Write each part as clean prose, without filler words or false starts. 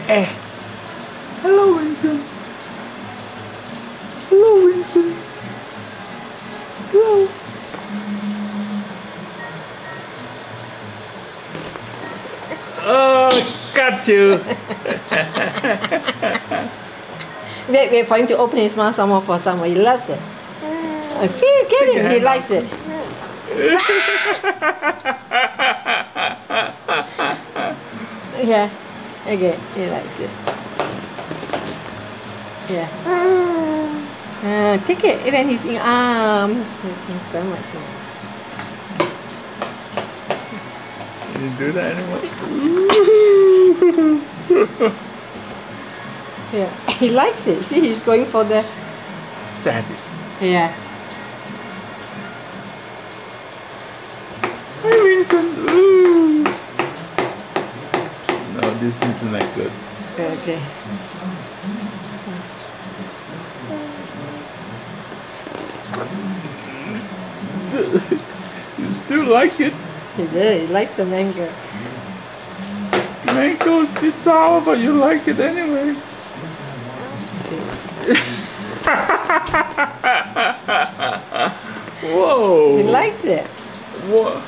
Eh. Hello, Vincent. Hello, Vincent. Hello. Oh, got you. Wait for him to open his mouth some more for someone. He loves it. Get him. He likes it. Yeah. Okay. He likes it. Yeah. Take it. Even he's in arms. He's so much. Can you do that anymore? Yeah. He likes it. See, he's going for the Savage. yeah. Hi, Vincent. Ooh. No, this isn't that good. Okay. You still like it? He does. He likes the mango. Mangoes be sour, but you like it anyway. Whoa! He likes it. What?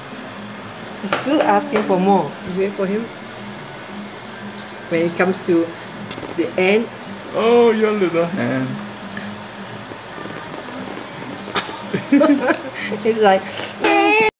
He's still asking for more. You wait for him. When it comes to the end, Oh, your little hand. he's like,